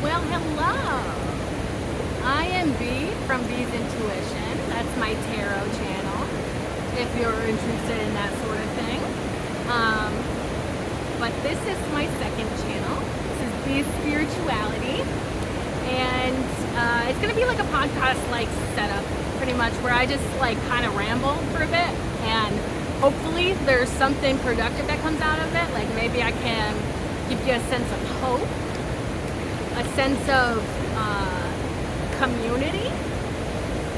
Well, hello. I am B from B's Intuition. That's my tarot channel, if you're interested in that sort of thing. But this is my second channel. This is B's Spirituality. And it's going to be like a podcast-like setup, pretty much, where I just like kind of ramble for a bit. And hopefully there's something productive that comes out of it. Like maybe I can give you a sense of hope, a sense of community.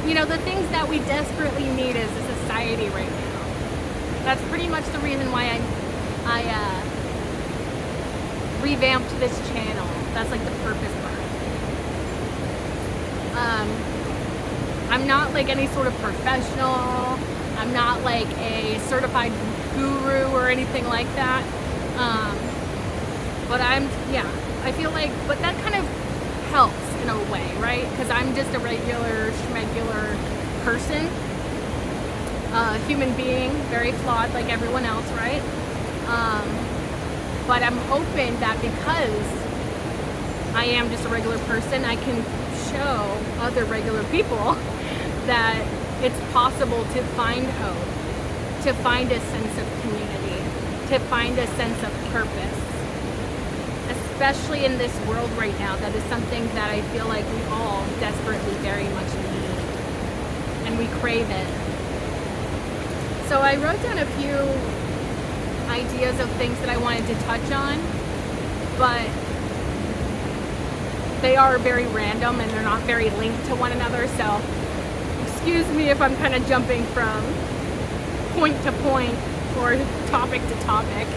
You know, the things that we desperately need as a society right now. That's pretty much the reason why I revamped this channel. That's like the purpose part. I'm not like any sort of professional. I'm not like a certified guru or anything like that. But I feel like, but that kind of helps in a way, right? Because I'm just a regular, schmegular person, human being, very flawed like everyone else, right? But I'm hoping that because I am just a regular person, I can show other regular people that it's possible to find hope, to find a sense of community, to find a sense of purpose. Especially in this world right now, that is something that I feel like we all desperately very much need, and we crave it. So I wrote down a few ideas of things that I wanted to touch on, but they are very random and they're not very linked to one another, so excuse me if I'm kind of jumping from point to point or topic to topic.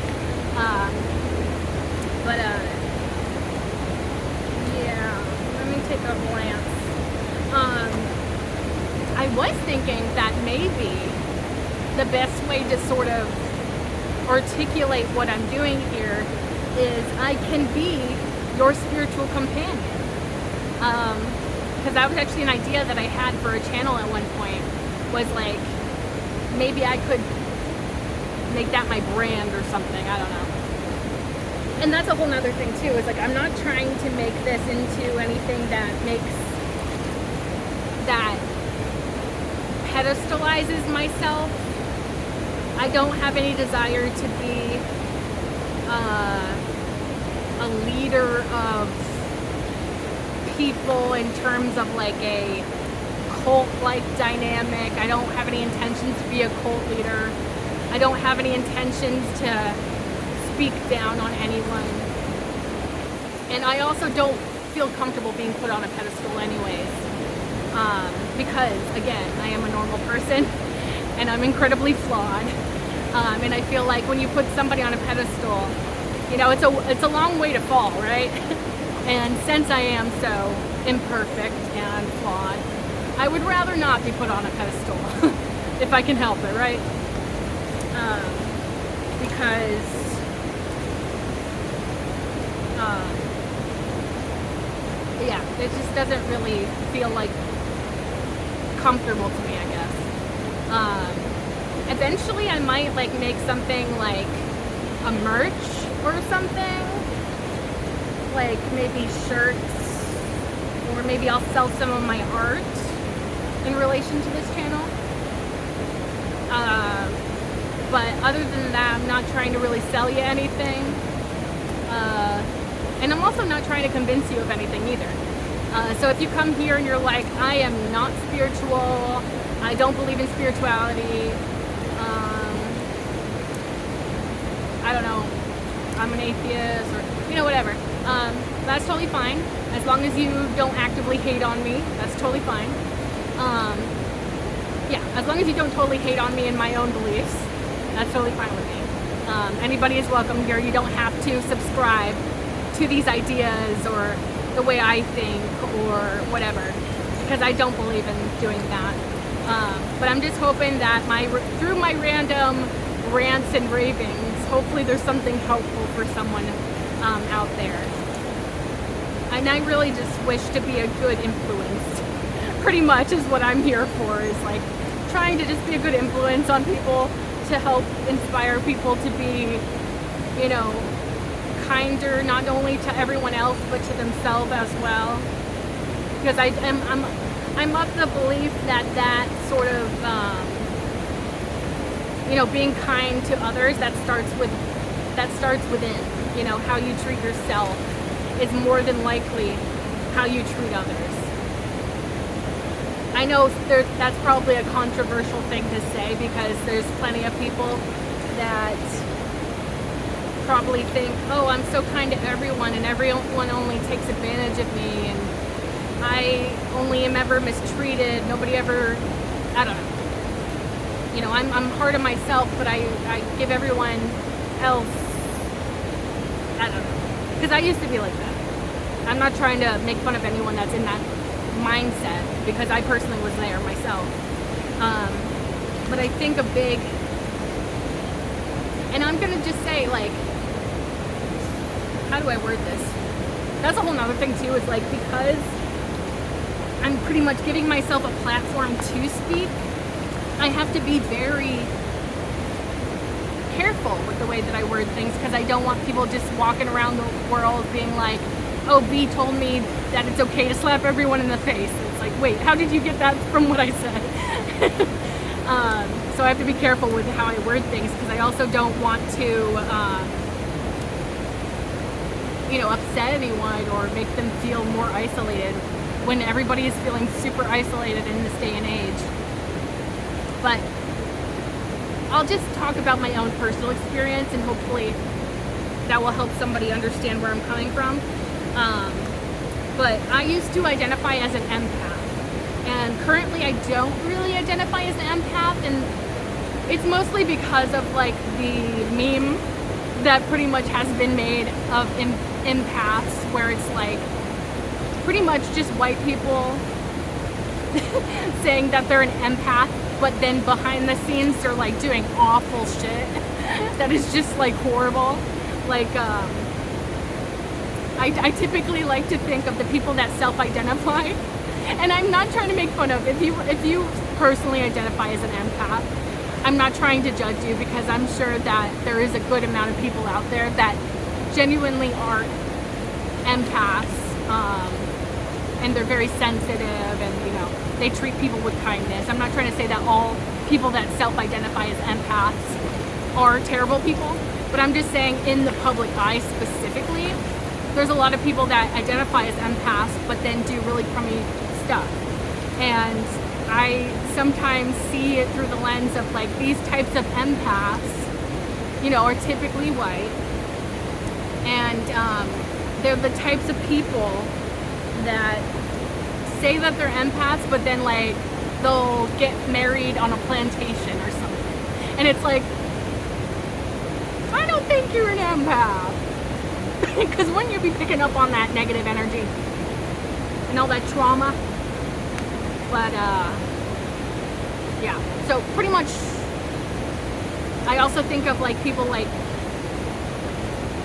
Let me take a glance. I was thinking that maybe the best way to sort of articulate what I'm doing here is I can be your spiritual companion. Because that was actually an idea that I had for a channel at one point, was like, maybe I could make that my brand or something, I don't know. And that's a whole nother thing too, is like, I'm not trying to make this into anything that pedestalizes myself. I don't have any desire to be a leader of people in terms of like a cult-like dynamic. I don't have any intentions to be a cult leader. I don't have any intentions to speak down on anyone. And I also don't feel comfortable being put on a pedestal anyways. Because, again, I am a normal person and I'm incredibly flawed. And I feel like when you put somebody on a pedestal, you know, it's a long way to fall, right? And since I am so imperfect and flawed, I would rather not be put on a pedestal if I can help it, right? Because it just doesn't really feel like comfortable to me, I guess. Eventually I might like make something like a merch or something, like maybe shirts, or maybe I'll sell some of my art in relation to this channel. But other than that, I'm not trying to really sell you anything. And I'm also not trying to convince you of anything either. So if you come here and you're like, I am not spiritual, I don't believe in spirituality, I don't know, I'm an atheist, or, you know, whatever. That's totally fine. As long as you don't actively hate on me, that's totally fine. As long as you don't totally hate on me and my own beliefs, that's totally fine with me. Anybody is welcome here. You don't have to subscribe to these ideas or the way I think or whatever, because I don't believe in doing that. But I'm just hoping that through my random rants and ravings, hopefully there's something helpful for someone out there. And I really just wish to be a good influence. Pretty much is what I'm here for, is like trying to just be a good influence on people, to help inspire people to be, you know, kinder, not only to everyone else, but to themselves as well. Because I'm of the belief that sort of, being kind to others, that starts within. How you treat yourself is more than likely how you treat others. I know that's probably a controversial thing to say, because there's plenty of people that probably think, oh, I'm so kind to everyone and everyone only takes advantage of me and I only am ever mistreated, nobody ever, I don't know. I'm hard on myself, but I give everyone else, I don't know. Because I used to be like that. I'm not trying to make fun of anyone that's in that mindset, because I personally was there myself. But I think and I'm gonna just say, like, how do I word this? That's a whole nother thing too, is like, because I'm pretty much giving myself a platform to speak, I have to be very careful with the way that I word things, because I don't want people just walking around the world being like, oh, B told me that it's okay to slap everyone in the face. And it's like, wait, how did you get that from what I said? So I have to be careful with how I word things, because I also don't want to, upset anyone or make them feel more isolated when everybody is feeling super isolated in this day and age. But I'll just talk about my own personal experience, and hopefully that will help somebody understand where I'm coming from. But I used to identify as an empath, and currently I don't really identify as an empath, and it's mostly because of like the meme that pretty much has been made of empaths, where it's like pretty much just white people saying that they're an empath, but then behind the scenes they're like doing awful shit that is just like horrible. Like I typically like to think of the people that self-identify, and I'm not trying to make fun of, if you personally identify as an empath, I'm not trying to judge you, because I'm sure that there is a good amount of people out there that genuinely are empaths, and they're very sensitive, and they treat people with kindness. I'm not trying to say that all people that self-identify as empaths are terrible people, but I'm just saying, in the public eye specifically, there's a lot of people that identify as empaths but then do really crummy stuff. And I sometimes see it through the lens of like, these types of empaths, are typically white, and they're the types of people that say that they're empaths, but then like they'll get married on a plantation or something, and it's like, I don't think you're an empath. Because wouldn't you be picking up on that negative energy and all that trauma? But yeah, so pretty much I also think of like people like,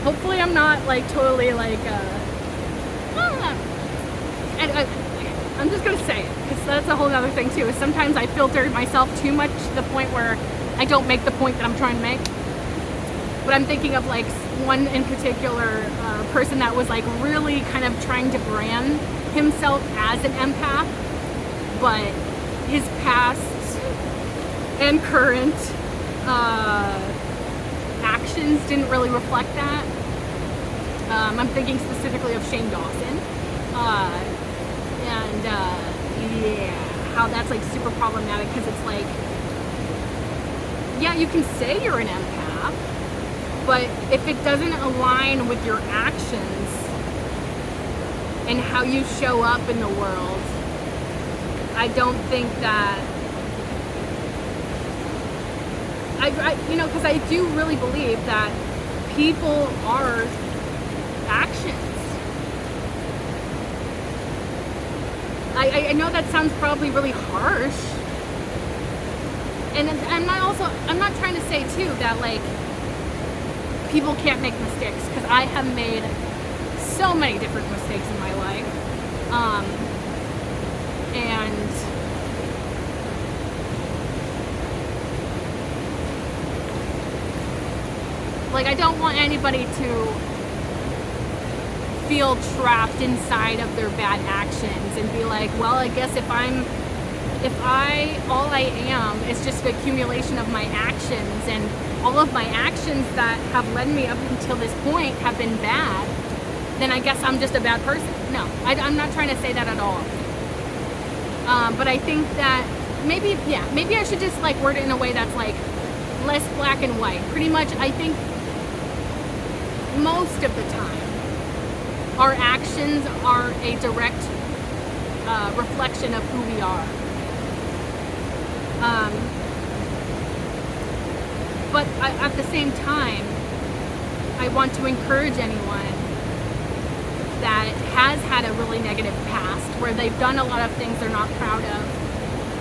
hopefully I'm not like totally like and I'm just gonna say it, because that's a whole other thing too, is sometimes I filter myself too much to the point where I don't make the point that I'm trying to make. But I'm thinking of like one in particular person that was like really kind of trying to brand himself as an empath, but his past and current actions didn't really reflect that. I'm thinking specifically of Shane Dawson, and yeah, how that's like super problematic, because it's like, yeah, you can say you're an empath, but if it doesn't align with your actions and how you show up in the world, I don't think that, because I do really believe that people are actions. I know that sounds probably really harsh, and I'm not trying to say too that like people can't make mistakes, because I have made so many different mistakes in my life, and like I don't want anybody to feel trapped inside of their bad actions and be like, well, I guess all I am is just an accumulation of my actions, and all of my actions that have led me up until this point have been bad, then I guess I'm just a bad person. No, I'm not trying to say that at all. But I think that maybe I should just like word it in a way that's like less black and white. Pretty much, I think most of the time, our actions are a direct reflection of who we are. But at the same time, I want to encourage anyone that has had a really negative past, where they've done a lot of things they're not proud of,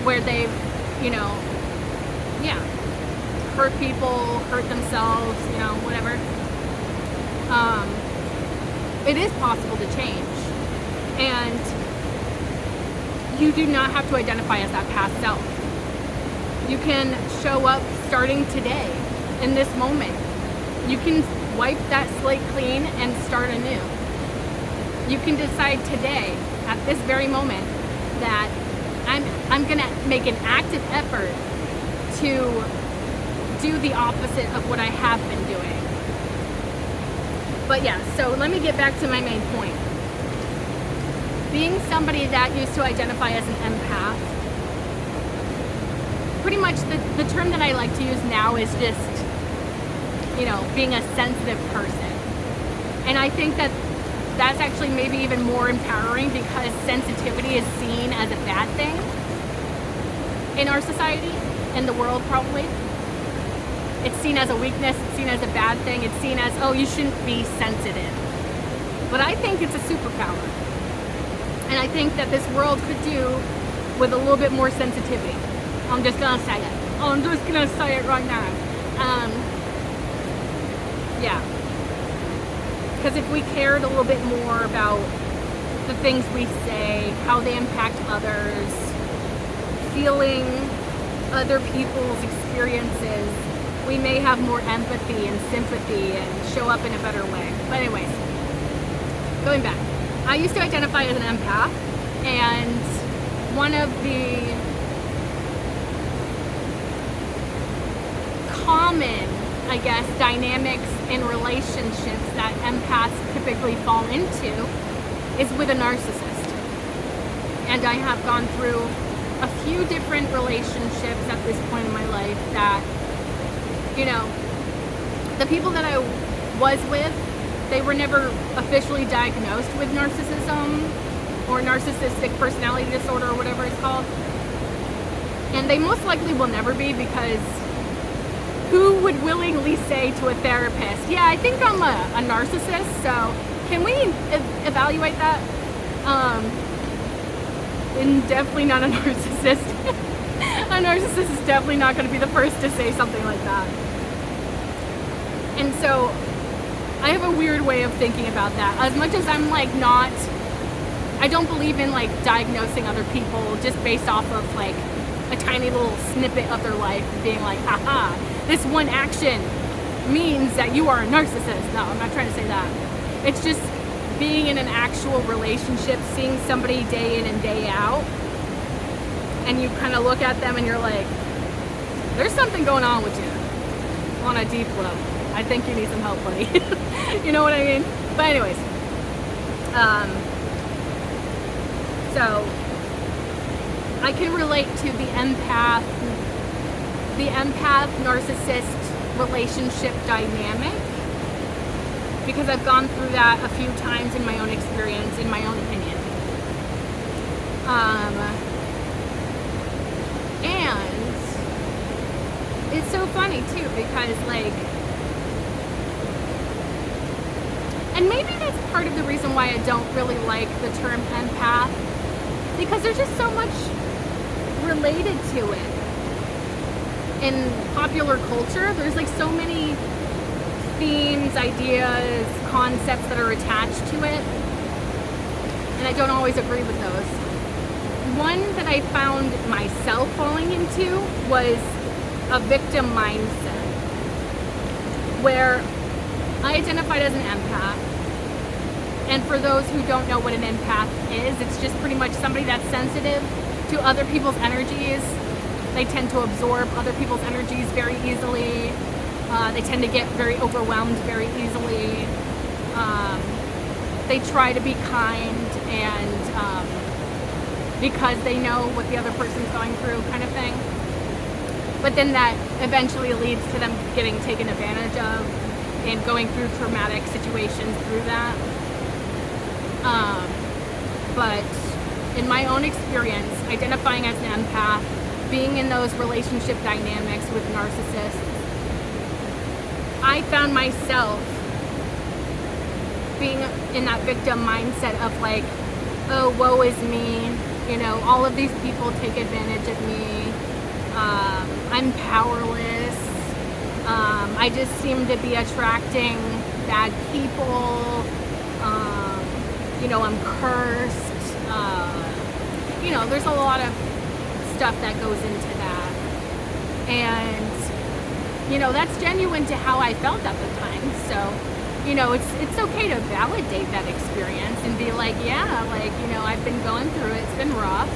where they've, hurt people, hurt themselves, whatever. It is possible to change. And you do not have to identify as that past self. You can show up starting today, in this moment. You can wipe that slate clean and start anew. You can decide today, at this very moment, that I'm gonna make an active effort to do the opposite of what I have been doing. But yeah, so let me get back to my main point. Being somebody that used to identify as an empath, pretty much the term that I like to use now is just, being a sensitive person. And I think that that's actually maybe even more empowering, because sensitivity is seen as a bad thing in our society, in the world probably. It's seen as a weakness, it's seen as a bad thing, it's seen as, oh, you shouldn't be sensitive. But I think it's a superpower. And I think that this world could do with a little bit more sensitivity. I'm just gonna say it. I'm just gonna say it right now. Yeah. Because if we cared a little bit more about the things we say, how they impact others, feeling other people's experiences, we may have more empathy and sympathy and show up in a better way. But anyways, going back. I used to identify as an empath, and one of the common, dynamics in relationships that empaths typically fall into is with a narcissist. And I have gone through a few different relationships at this point in my life that, the people that I was with, they were never officially diagnosed with narcissism or narcissistic personality disorder or whatever it's called. And they most likely will never be, because who would willingly say to a therapist, yeah, I think I'm a narcissist, so can we evaluate that? And definitely not a narcissist. A narcissist is definitely not going to be the first to say something like that. And so I have a weird way of thinking about that. As much as I'm I don't believe in diagnosing other people just based off of a tiny little snippet of their life and being like, haha, this one action means that you are a narcissist. No, I'm not trying to say that. It's just being in an actual relationship, seeing somebody day in and day out, and you kind of look at them and you're like, there's something going on with you on a deep level. I think you need some help, buddy. You know what I mean? But anyways, so I can relate to the empath narcissist relationship dynamic, because I've gone through that a few times in my own experience, in my own opinion. And it's so funny too, because and maybe that's part of the reason why I don't really like the term empath, because there's just so much related to it in popular culture. There's so many themes, ideas, concepts that are attached to it, and I don't always agree with those. One that I found myself falling into was a victim mindset, where I identified as an empath, And for those who don't know what an empath is, it's just pretty much somebody that's sensitive to other people's energies. They tend to absorb other people's energies very easily. They tend to get very overwhelmed very easily. They try to be kind and because they know what the other person's going through, kind of thing. But then that eventually leads to them getting taken advantage of and going through traumatic situations through that. But in my own experience, identifying as an empath, being in those relationship dynamics with narcissists, I found myself being in that victim mindset of like, oh, woe is me, you know, all of these people take advantage of me, I'm powerless, I just seem to be attracting bad people, you know, I'm cursed, you know, there's a lot of stuff that goes into that. And, you know, that's genuine to how I felt at the time. So, you know, it's okay to validate that experience and be like, yeah, like, you know, I've been going through it. It's been rough.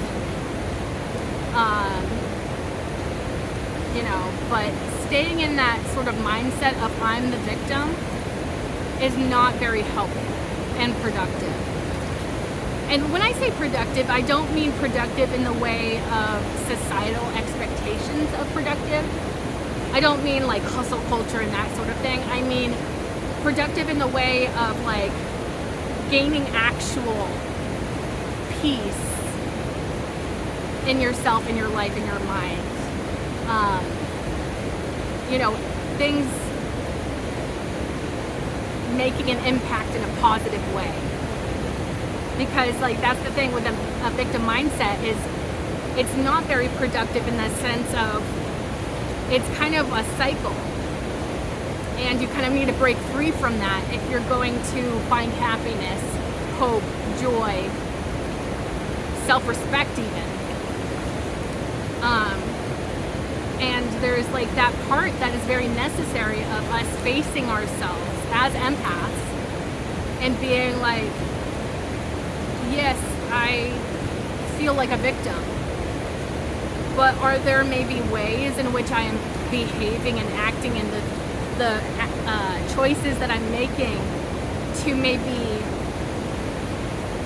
You know, but staying in that sort of mindset of I'm the victim is not very helpful and productive. And when I say productive, I don't mean productive in the way of societal expectations of productive. I don't mean like hustle culture and that sort of thing. I mean productive in the way of like gaining actual peace in yourself, in your life, in your mind. You know, things making an impact in a positive way. Because like that's the thing with a victim mindset is it's not very productive in the sense of it's kind of a cycle. And you kind of need to break free from that if you're going to find happiness, hope, joy, self-respect even. And there's like that part that is very necessary of us facing ourselves as empaths and being like, yes, I feel like a victim, but are there maybe ways in which I am behaving and acting in the choices that I'm making to maybe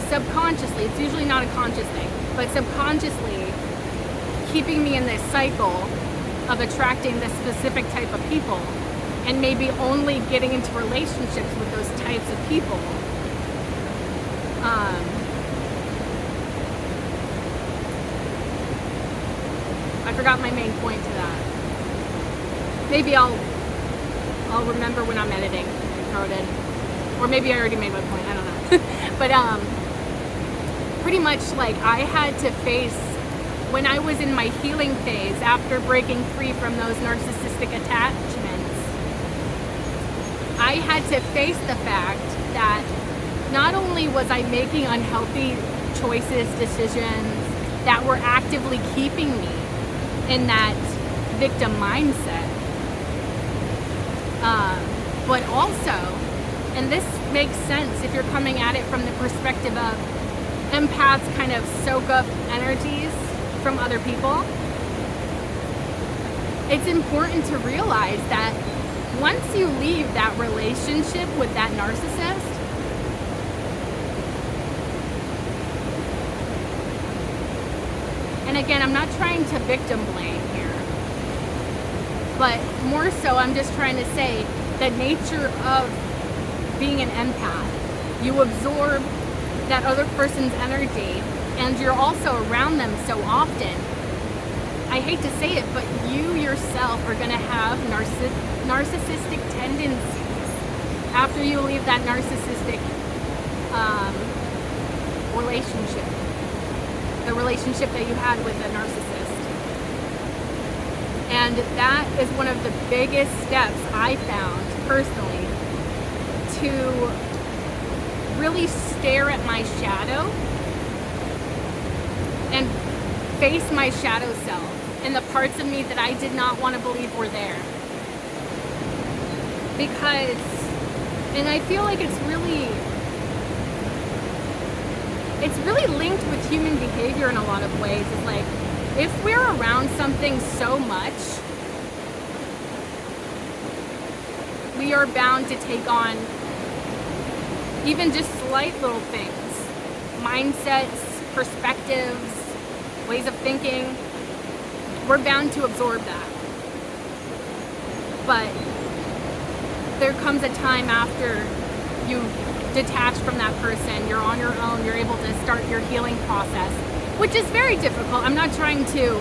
subconsciously, it's usually not a conscious thing, but subconsciously keeping me in this cycle of attracting this specific type of people and maybe only getting into relationships with those types of people. I forgot my main point to that. Maybe I'll remember when I'm editing and throw it in. Or maybe I already made my point, I don't know. But pretty much like I had to face, when I was in my healing phase after breaking free from those narcissistic attachments, I had to face the fact that not only was I making unhealthy choices, decisions that were actively keeping me in that victim mindset, but also, and this makes sense if you're coming at it from the perspective of empaths kind of soak up energies from other people, it's important to realize that once you leave that relationship with that narcissist, and again, I'm not trying to victim blame here, but more so I'm just trying to say the nature of being an empath. You absorb that other person's energy and you're also around them so often. I hate to say it, but you yourself are going to have narcissistic tendencies after you leave that narcissistic relationship. The relationship that you had with a narcissist. And that is one of the biggest steps I found personally to really stare at my shadow and face my shadow self and the parts of me that I did not want to believe were there. Because, and I feel like it's really it's really linked with human behavior in a lot of ways. It's like, if we're around something so much, we are bound to take on even just slight little things, mindsets, perspectives, ways of thinking. We're bound to absorb that. But there comes a time after you detach from that person, you're on your own, you're able to start your healing process, which is very difficult. I'm not trying to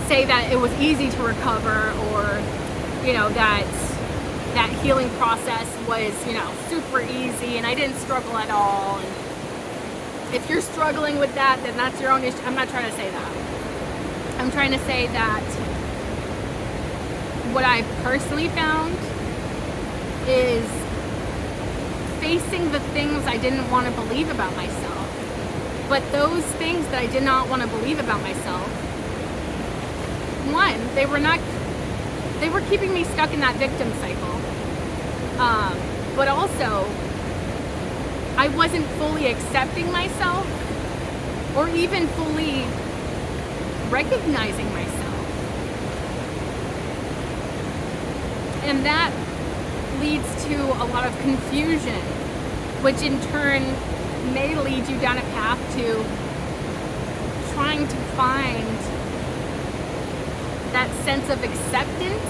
say that it was easy to recover, or, you know, that healing process was, you know, super easy and I didn't struggle at all. And if you're struggling with that, then that's your own issue. I'm not trying to say that. I'm trying to say that what I personally found is facing the things I didn't want to believe about myself. But those things that I did not want to believe about myself, one, they were keeping me stuck in that victim cycle. But also, I wasn't fully accepting myself or even fully recognizing myself. And that leads to a lot of confusion, which in turn may lead you down a path to trying to find that sense of acceptance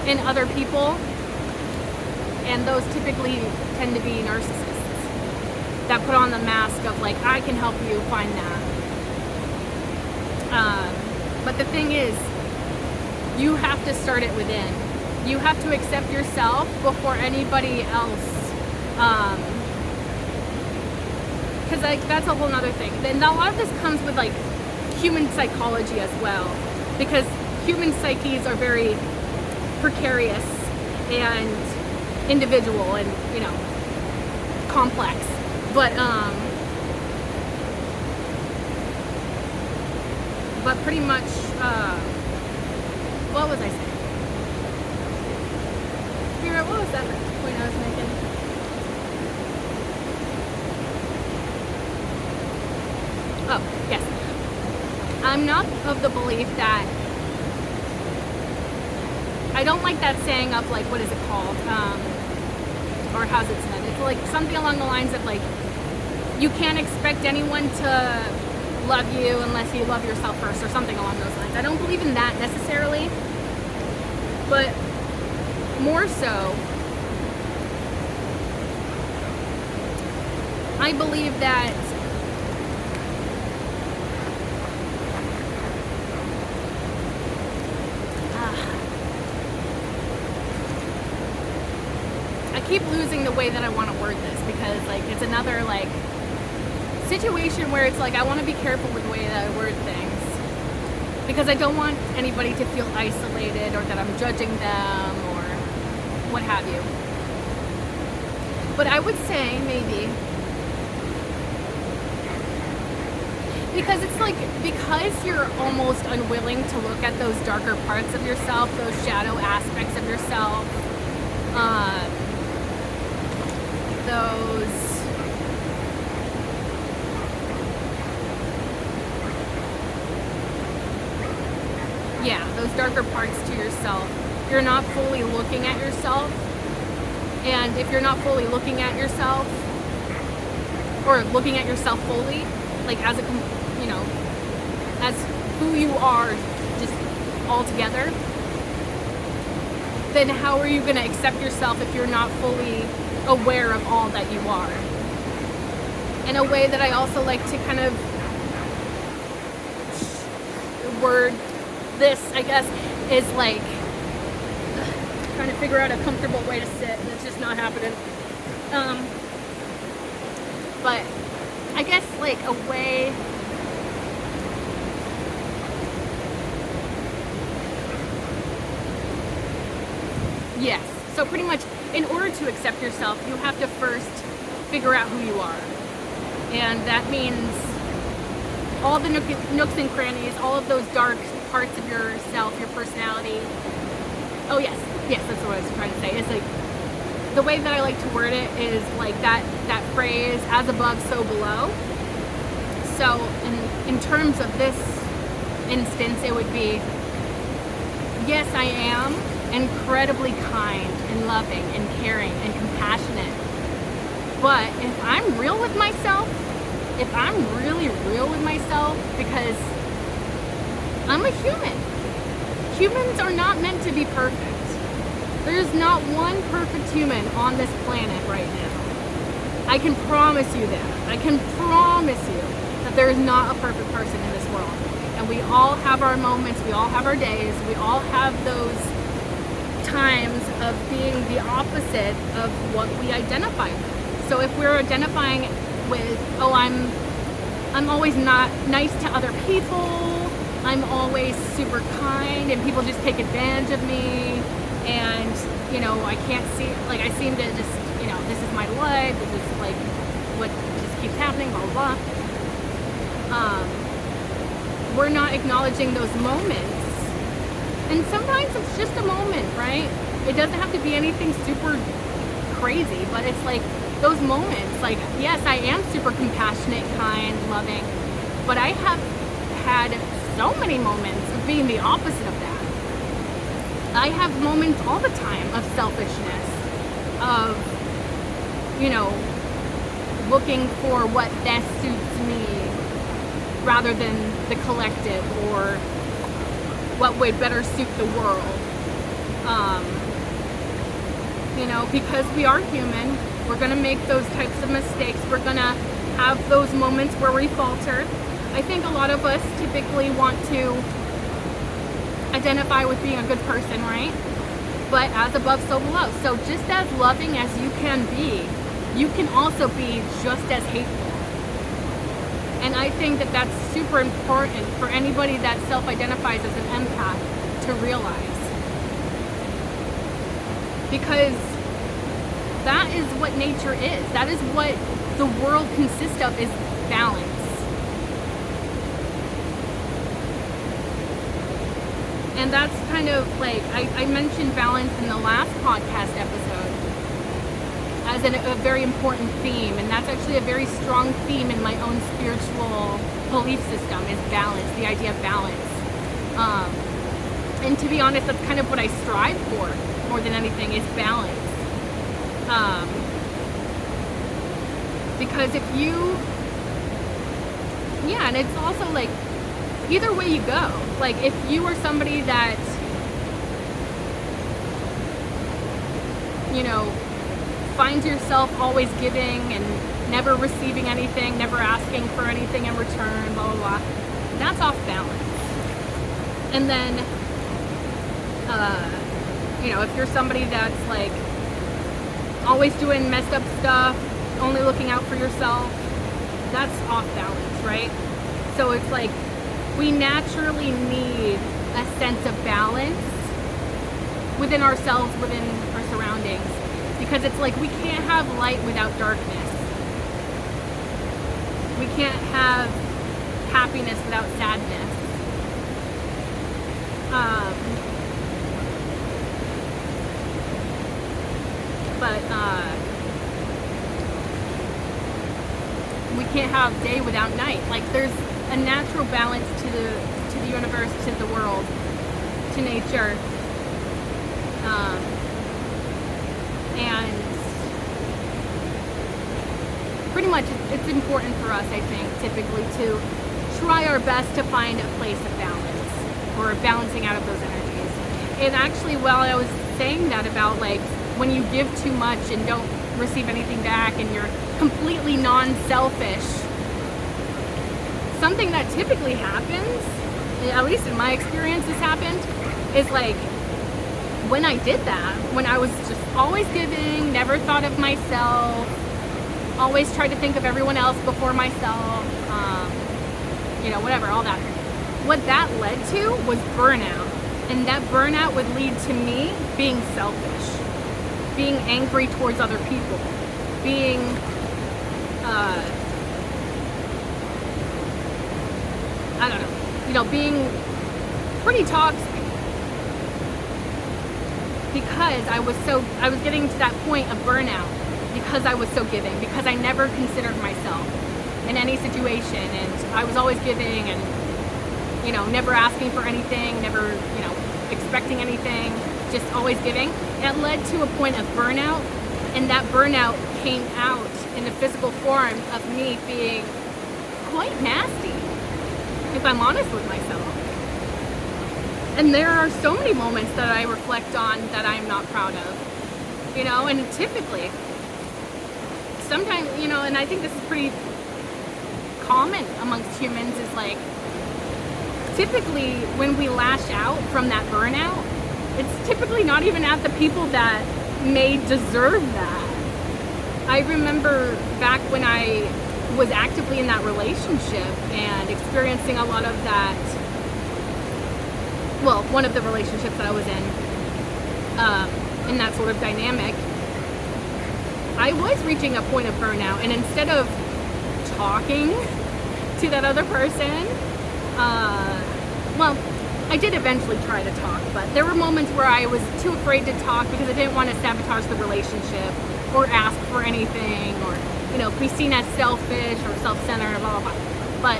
in other people. And those typically tend to be narcissists that put on the mask of like, I can help you find that. But the thing is, you have to start it within. You have to accept yourself before anybody else. Because like that's a whole nother thing. Then a lot of this comes with like human psychology as well, because human psyches are very precarious and individual and, you know, complex. But pretty much, what was I saying? Spirit, what was that point I was making? Oh, yes. I'm not of the belief that, I don't like that saying of like, what is it called? Or how's it said? It's like something along the lines of like, you can't expect anyone to love you unless you love yourself first, or something along those lines. I don't believe in that necessarily, but more so, I believe that I keep losing the way that I want to word this, because like it's another like situation where it's like I want to be careful with the way that I word things, because I don't want anybody to feel isolated or that I'm judging them or what have you. But I would say maybe, because it's like, because you're almost unwilling to look at those darker parts of yourself, those shadow aspects of yourself, those darker parts to yourself. You're not fully looking at yourself, and if you're not fully looking at yourself, or looking at yourself fully, like as a, you know, as who you are, just all together, then how are you going to accept yourself if you're not fully aware of all that you are? In a way that I also like to kind of word this, I guess, is like trying to figure out a comfortable way to sit, and it's just not happening. But I guess like a way, yes. So pretty much, in order to accept yourself, you have to first figure out who you are. And that means all the nooks and crannies, all of those dark parts of yourself, your personality. Oh yes, that's what I was trying to say. It's like, the way that I like to word it is like that phrase, as above, so below. So in terms of this instance, it would be, yes, I am incredibly kind and loving and caring and compassionate. But if I'm real with myself, if I'm really real with myself, because I'm a human. Humans are not meant to be perfect. There's not one perfect human on this planet right now. I can promise you that. I can promise you that there is not a perfect person in this world. And we all have our moments, we all have our days, we all have those times of being the opposite of what we identify with. So if we're identifying with, oh, I'm always not nice to other people, I'm always super kind, and people just take advantage of me, and, you know, I can't see, like, I seem to just, you know, this is my life, this is, like, what just keeps happening, blah, blah, blah. We're not acknowledging those moments. And sometimes it's just a moment, right? It doesn't have to be anything super crazy, but it's like those moments, like, yes, I am super compassionate, kind, loving, but I have had so many moments of being the opposite of that. I have moments all the time of selfishness, of, you know, looking for what best suits me rather than the collective, or what would better suit the world. You know, because we are human, we're gonna make those types of mistakes. We're gonna have those moments where we falter. I think a lot of us typically want to identify with being a good person, right? But as above, so below. So just as loving as you can be, you can also be just as hateful. And I think that that's super important for anybody that self-identifies as an empath to realize. Because that is what nature is. That is what the world consists of, is balance. And that's kind of like, I mentioned balance in the last podcast episode as a very important theme, and that's actually a very strong theme in my own spiritual belief system, is balance, the idea of balance. And to be honest, that's kind of what I strive for more than anything, is balance. Because if you, yeah, and it's also like, either way you go, like if you are somebody that, you know, finds yourself always giving and never receiving anything, never asking for anything in return, blah, blah, blah, that's off balance. And then, you know, if you're somebody that's like always doing messed up stuff, only looking out for yourself, that's off balance, right? So it's like, we naturally need a sense of balance within ourselves, within our surroundings. Because it's like, we can't have light without darkness. We can't have happiness without sadness. We can't have day without night. Like, there's a natural balance to the universe, to the world, to nature. And pretty much it's important for us, I think, typically to try our best to find a place of balance, or balancing out of those energies. And actually, while I was saying that about like when you give too much and don't receive anything back and you're completely non-selfish, something that typically happens, at least in my experience this happened, is like when I did that, when I was just always giving, never thought of myself, always tried to think of everyone else before myself, you know, whatever, all that. What that led to was burnout. And that burnout would lead to me being selfish, being angry towards other people, being, I don't know, you know, being pretty toxic. Because I was getting to that point of burnout. because I was so giving, because I never considered myself in any situation, and I was always giving and, never asking for anything, never, expecting anything, just always giving. It led to a point of burnout, and that burnout came out in the physical form of me being quite nasty, if I'm honest with myself. And there are so many moments that I reflect on that I'm not proud of, and typically, sometimes, and I think this is pretty common amongst humans, is like, typically when we lash out from that burnout, it's typically not even at the people that may deserve that. I remember back when I was actively in that relationship and experiencing a lot of that, well, one of the relationships that I was in that sort of dynamic, I was reaching a point of burnout, and instead of talking to that other person, well, I did eventually try to talk, but there were moments where I was too afraid to talk because I didn't want to sabotage the relationship or ask for anything, or, be seen as selfish or self-centered, blah, blah, blah. But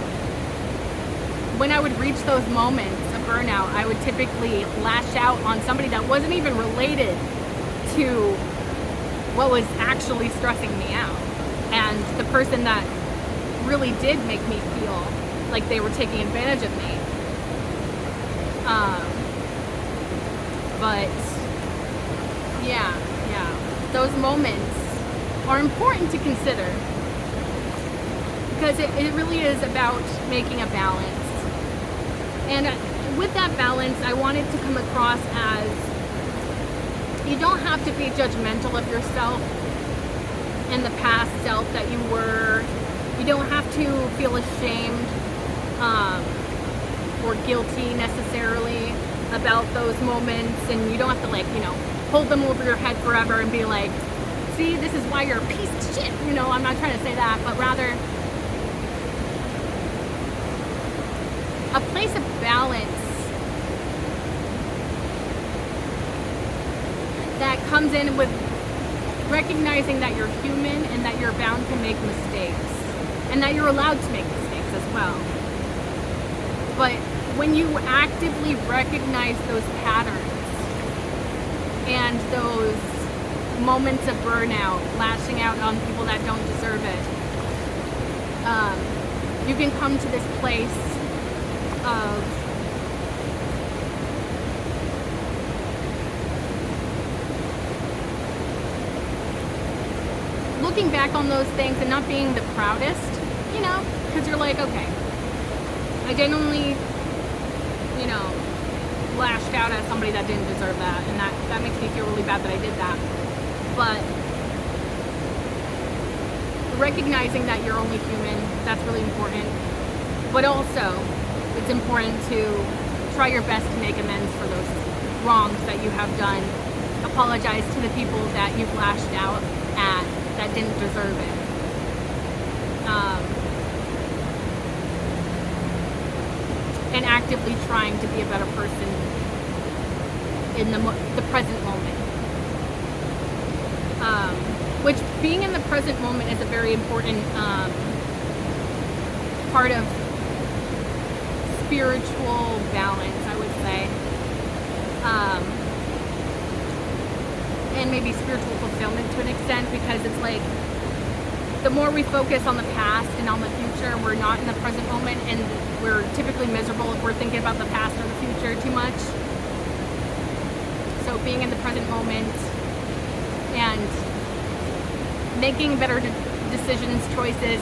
when I would reach those moments of burnout, I would typically lash out on somebody that wasn't even related to what was actually stressing me out. And the person that really did make me feel like they were taking advantage of me. But yeah, those moments are important to consider, because it really is about making a balance. And with that balance, I wanted to come across as, you don't have to be judgmental of yourself and the past self that you were. You don't have to feel ashamed or guilty necessarily about those moments, and you don't have to hold them over your head forever and be like, see, this is why you're a piece of shit. I'm not trying to say that, but rather a place of balance that comes in with recognizing that you're human and that you're bound to make mistakes, and that you're allowed to make mistakes as well. But when you actively recognize those patterns and those moments of burnout, lashing out on people that don't deserve it, you can come to this place of looking back on those things and not being the proudest, because you're like, okay, I genuinely, lashed out at somebody that didn't deserve that, and that makes me feel really bad that I did that. But recognizing that you're only human, that's really important. But also, it's important to try your best to make amends for those wrongs that you have done. Apologize to the people that you've lashed out at that didn't deserve it. And actively trying to be a better person in the present moment. Which, being in the present moment is a very important part of spiritual balance, I would say. And maybe spiritual fulfillment to an extent, because it's like, the more we focus on the past and on the future, we're not in the present moment, and we're typically miserable if we're thinking about the past or the future too much. So being in the present moment and making better decisions, choices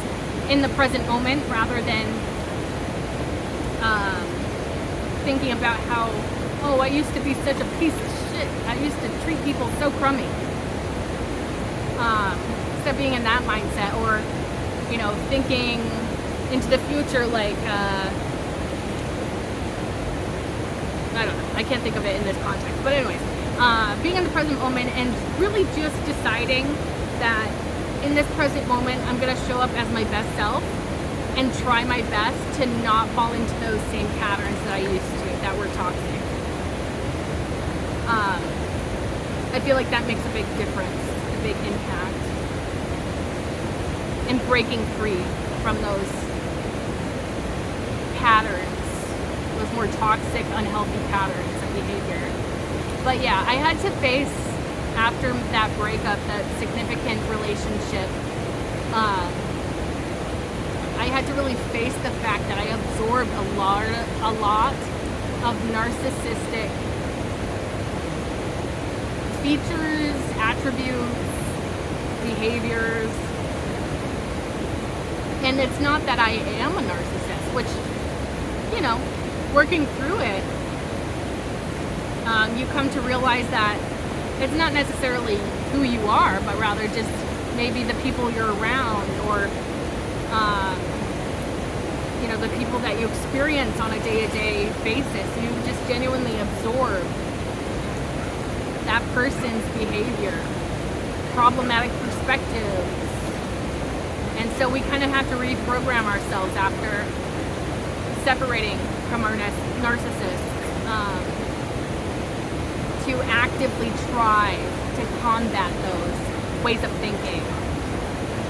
in the present moment, rather than thinking about how, oh, I used to be such a piece of shit. I used to treat people so crummy. Instead of being in that mindset, or, thinking into the future, like, I don't know, I can't think of it in this context. But anyways, being in the present moment and really just deciding that in this present moment, I'm going to show up as my best self and try my best to not fall into those same patterns that I used to, that were toxic. I feel like that makes a big difference, a big impact. and breaking free from those patterns, those more toxic, unhealthy patterns of behavior. But yeah, I had to face, after that breakup, that significant relationship, I had to really face the fact that I absorbed a lot of narcissistic features, attributes, behaviors. And it's not that I am a narcissist, which, you know, working through it, you come to realize that it's not necessarily who you are, but rather just maybe the people you're around, or you know, the people that you experience on a day-to-day basis. You just genuinely absorb that person's behavior, problematic perspectives. And so we kind of have to reprogram ourselves after separating from our narcissist, to actively try to combat those ways of thinking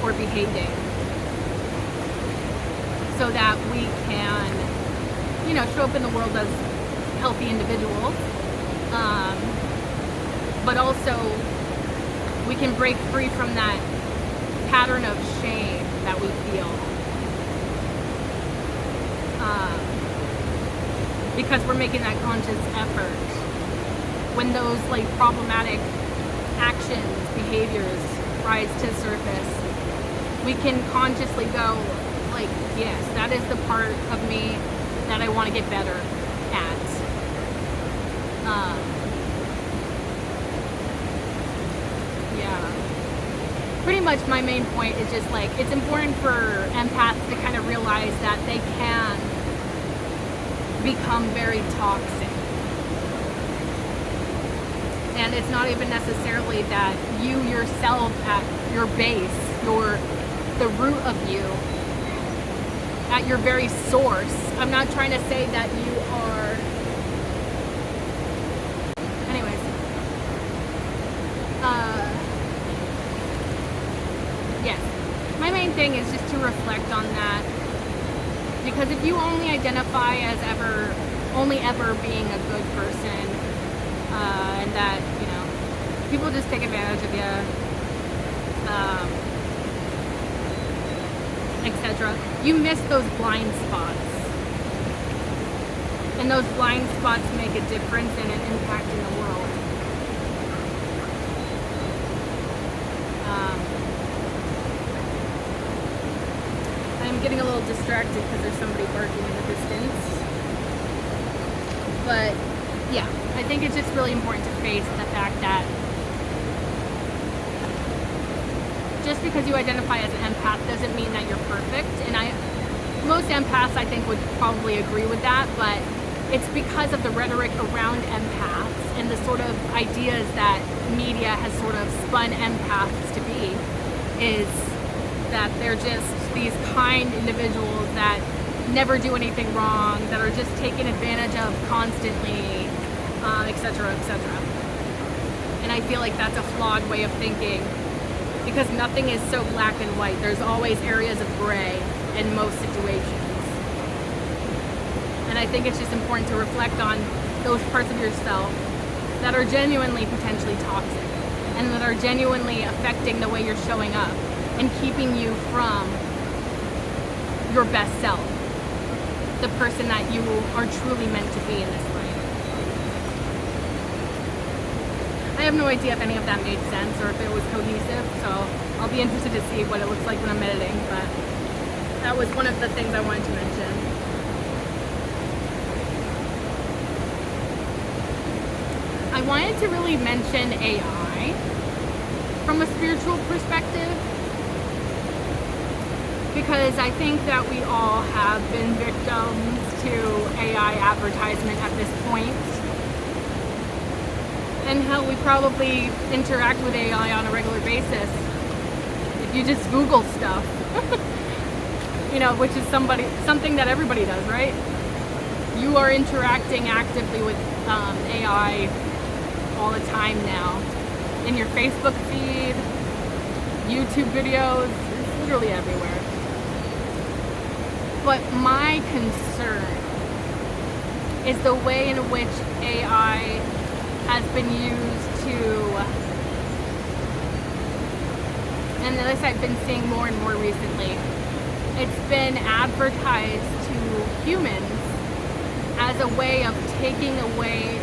or behaving, so that we can, you know, show up in the world as healthy individuals, but also we can break free from that pattern of shame that we feel, because we're making that conscious effort. When those like problematic actions, behaviors rise to the surface, we can consciously go like, yes, that is the part of me that I want to get better at. Yeah. Pretty much my main point is just like, it's important for empaths to kind of realize that they can become very toxic. And it's not even necessarily that you yourself at your base, the root of you, at your very source. I'm not trying to say that you are... Anyways. Yes. My main thing is just to reflect on that. Because if you only identify as only ever being a good person, and that, you know, people just take advantage of you, etc., you miss those blind spots. And those blind spots make a difference and an impact in the world. I'm getting a little distracted because there's somebody barking in the distance. But yeah, I think it's just really important to face the fact that just because you identify as an empath doesn't mean that you're perfect. And most empaths, I think, would probably agree with that, but it's because of the rhetoric around empaths and the sort of ideas that media has sort of spun empaths to be, is that they're just these kind individuals that never do anything wrong, that are just taken advantage of constantly, etc., etc. And I feel like that's a flawed way of thinking, because nothing is so black and white. There's always areas of gray in most situations. And I think it's just important to reflect on those parts of yourself that are genuinely potentially toxic and that are genuinely affecting the way you're showing up and keeping you from your best self, the person that you are truly meant to be in this life. I have no idea if any of that made sense or if it was cohesive, so I'll be interested to see what it looks like when I'm editing, but that was one of the things I wanted to mention. I wanted to really mention AI from a spiritual perspective, because I think that we all have been victims to AI advertisement at this point, and how we probably interact with AI on a regular basis. If you just Google stuff, you know, which is something that everybody does, right? You are interacting actively with AI all the time now. In your Facebook feed, YouTube videos, literally everywhere. But my concern is the way in which AI has been used to, and this I've been seeing more and more recently, it's been advertised to humans as a way of taking away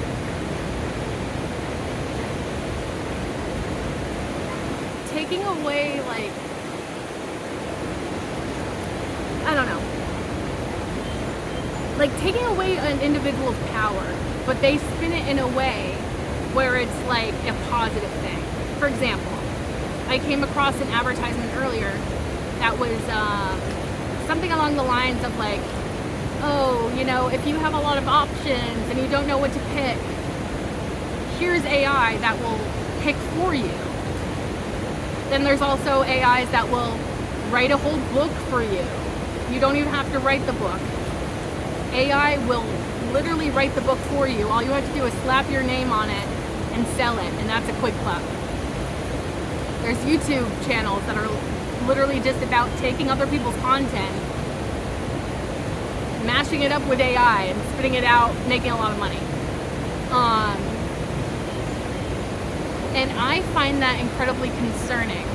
like, I don't know, like taking away an individual's power, but they spin it in a way where it's like a positive thing. For example, I came across an advertisement earlier that was something along the lines of like, oh, you know, if you have a lot of options and you don't know what to pick, here's AI that will pick for you. Then there's also AIs that will write a whole book for you. You don't even have to write the book. AI will literally write the book for you. All you have to do is slap your name on it and sell it, and that's a quick clap. There's YouTube channels that are literally just about taking other people's content, mashing it up with AI and spitting it out, making a lot of money. And I find that incredibly concerning.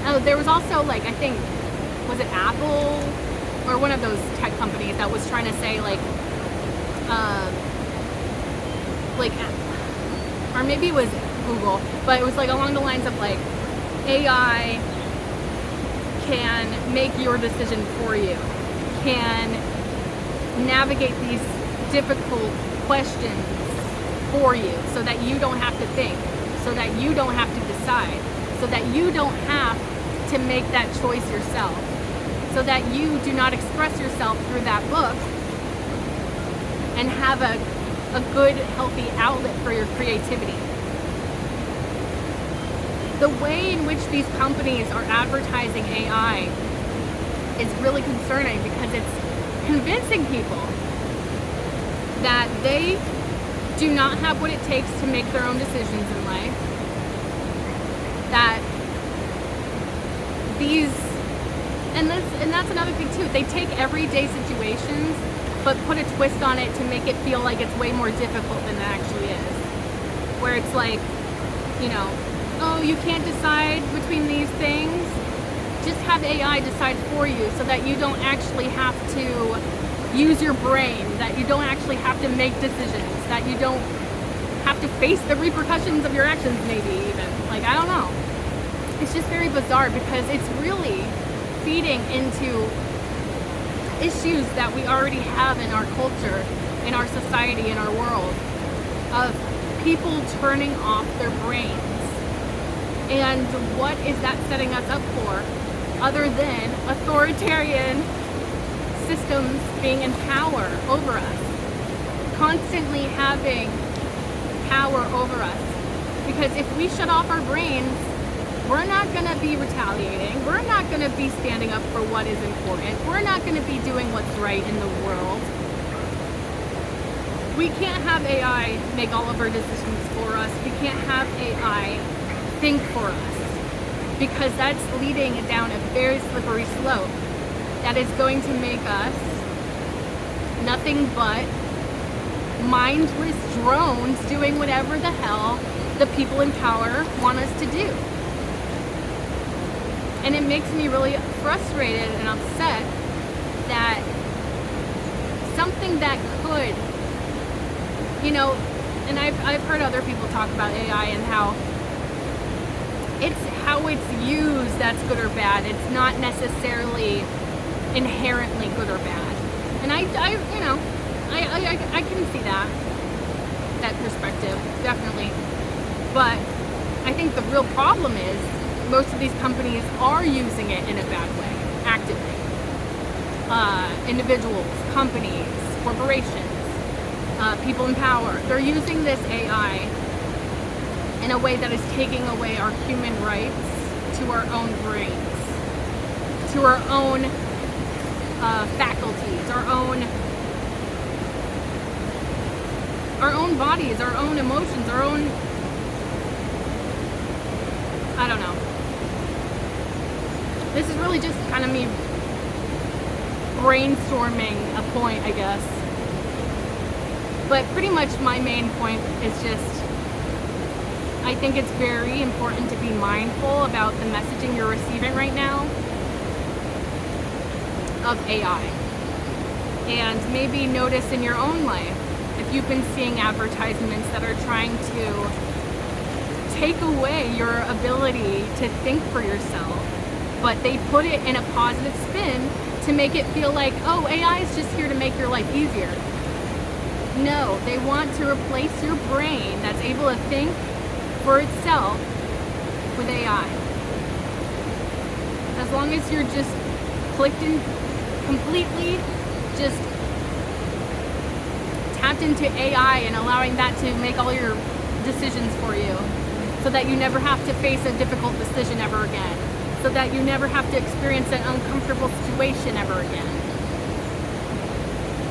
Oh, there was also, like, I think, was it Apple or one of those tech companies that was trying to say like, or maybe it was Google, but it was like along the lines of like, AI can make your decision for you, can navigate these difficult questions for you so that you don't have to think, so that you don't have to decide, so that you don't have to make that choice yourself, so that you do not express yourself through that book and have a good, healthy outlet for your creativity. The way in which these companies are advertising AI is really concerning because it's convincing people that they do not have what it takes to make their own decisions in life, that these, and that's another thing too, they take everyday situations but put a twist on it to make it feel like it's way more difficult than it actually is. Where it's like, you know, oh, you can't decide between these things? Just have AI decide for you so that you don't actually have to use your brain, that you don't actually have to make decisions, that you don't have to face the repercussions of your actions maybe even. Like, I don't know. It's just very bizarre because it's really feeding into issues that we already have in our culture, in our society, in our world, of people turning off their brains. And what is that setting us up for other than authoritarian systems being in power over us, constantly having power over us? Because if we shut off our brains, we're not going to be retaliating. We're not going to be standing up for what is important. We're not going to be doing what's right in the world. We can't have AI make all of our decisions for us. We can't have AI think for us, because that's leading down a very slippery slope that is going to make us nothing but mindless drones doing whatever the hell the people in power want us to do. And it makes me really frustrated and upset that something that could, you know, and I've heard other people talk about AI and how it's used that's good or bad. It's not necessarily inherently good or bad. And I can see that perspective, definitely. But I think the real problem is most of these companies are using it in a bad way, actively. Individuals, companies, corporations, people in power, they're using this AI in a way that is taking away our human rights to our own brains, to our own faculties, our own bodies, our own emotions, our own, I don't know. This is really really just kind of me brainstorming a point, I guess. But pretty much my main point is just, I think it's very important to be mindful about the messaging you're receiving right now of AI. And maybe notice in your own life if you've been seeing advertisements that are trying to take away your ability to think for yourself, but they put it in a positive spin to make it feel like, oh, AI is just here to make your life easier. No, they want to replace your brain that's able to think for itself with AI. As long as you're just clicked in completely, just tapped into AI and allowing that to make all your decisions for you, so that you never have to face a difficult decision ever again, so that you never have to experience an uncomfortable situation ever again.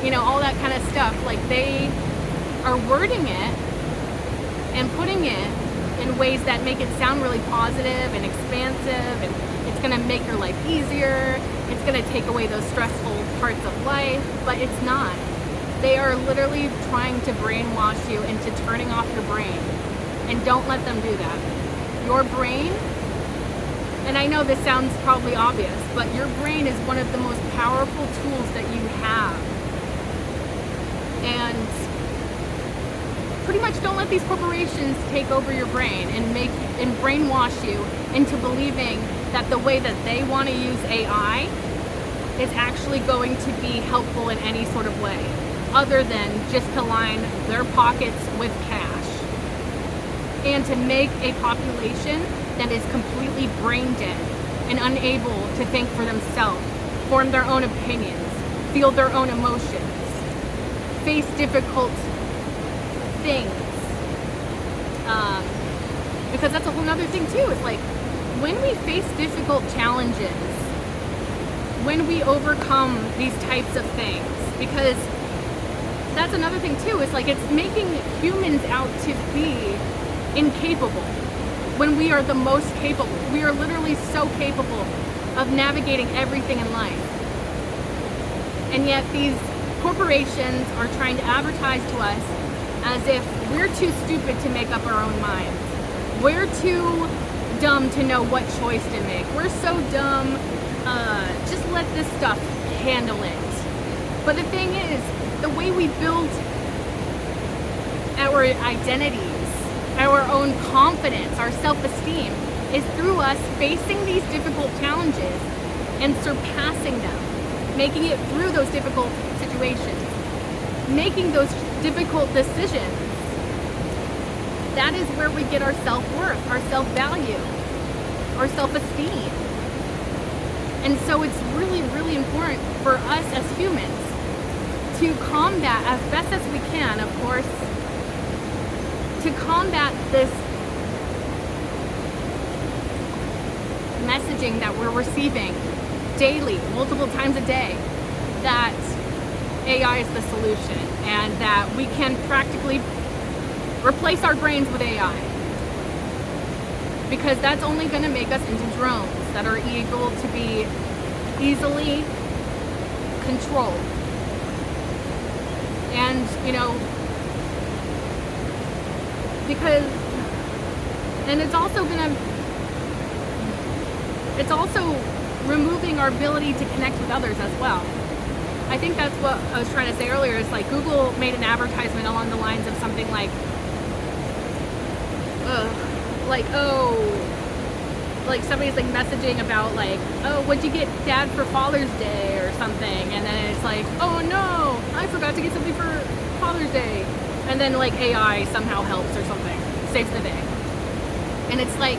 You know, all that kind of stuff. Like, they are wording it and putting it in ways that make it sound really positive and expansive, and it's going to make your life easier, it's going to take away those stressful parts of life, but it's not. They are literally trying to brainwash you into turning off your brain, and don't let them do that. Your brain, and I know this sounds probably obvious, but your brain is one of the most powerful tools that you have. And pretty much don't let these corporations take over your brain and brainwash you into believing that the way that they want to use AI is actually going to be helpful in any sort of way, other than just to line their pockets with cash, and to make a population that is completely brain dead and unable to think for themselves, form their own opinions, feel their own emotions, face difficult things. Because that's a whole other thing too. It's like, when we face difficult challenges, when we overcome these types of things, because that's another thing too, is like, it's making humans out to be incapable when we are the most capable. We are literally so capable of navigating everything in life. And yet these corporations are trying to advertise to us as if we're too stupid to make up our own minds. We're too dumb to know what choice to make. We're so dumb, just let this stuff handle it. But the thing is, the way we build our identities, our own confidence, our self-esteem, is through us facing these difficult challenges and surpassing them, making it through those difficult situations, making those difficult decisions. That is where we get our self-worth, our self-value, our self-esteem. And so it's really, really important for us as humans to combat, as best as we can, of course, to combat this messaging that we're receiving daily, multiple times a day, that AI is the solution and that we can practically replace our brains with AI. Because that's only going to make us into drones that are able to be easily controlled. And, you know, because, and it's also removing our ability to connect with others as well. I think that's what I was trying to say earlier, is like, Google made an advertisement along the lines of something like, somebody's like messaging about like, oh, what'd you get Dad for Father's Day or something, and then it's like, oh no, I forgot to get something for Father's Day, and then like AI somehow helps or something, saves the day. And it's like,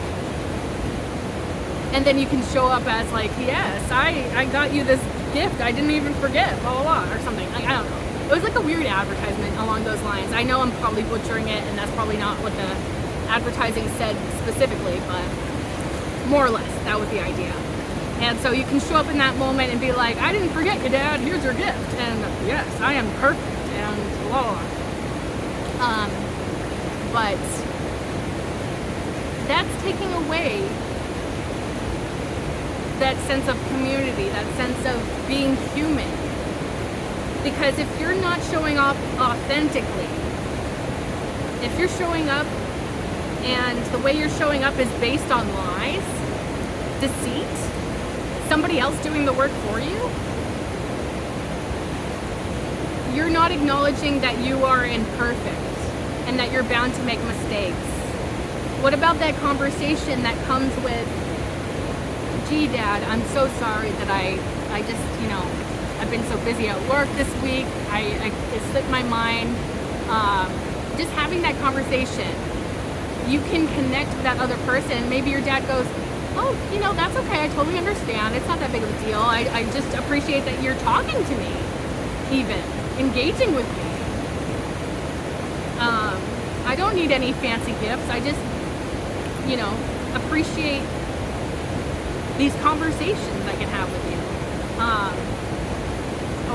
and then you can show up as like, yes, I got you this gift, I didn't even forget, blah, blah, blah, or something. Like, I don't know. It was like a weird advertisement along those lines. I know I'm probably butchering it, and that's probably not what the advertising said specifically, but more or less, that was the idea. And so you can show up in that moment and be like, I didn't forget you, Dad, here's your gift. And yes, I am perfect, and blah, blah, blah. But that's taking away that sense of community, that sense of being human. Because if you're not showing up authentically, if you're showing up and the way you're showing up is based on lies, deceit, somebody else doing the work for you, you're not acknowledging that you are imperfect and that you're bound to make mistakes. What about that conversation that comes with, gee, Dad, I'm so sorry that I just, I've been so busy at work this week. It slipped my mind. Just having that conversation, you can connect with that other person. Maybe your dad goes, oh, that's okay. I totally understand. It's not that big of a deal. I just appreciate that you're talking to me, even engaging with me. I don't need any fancy gifts. I just, appreciate these conversations I can have with you.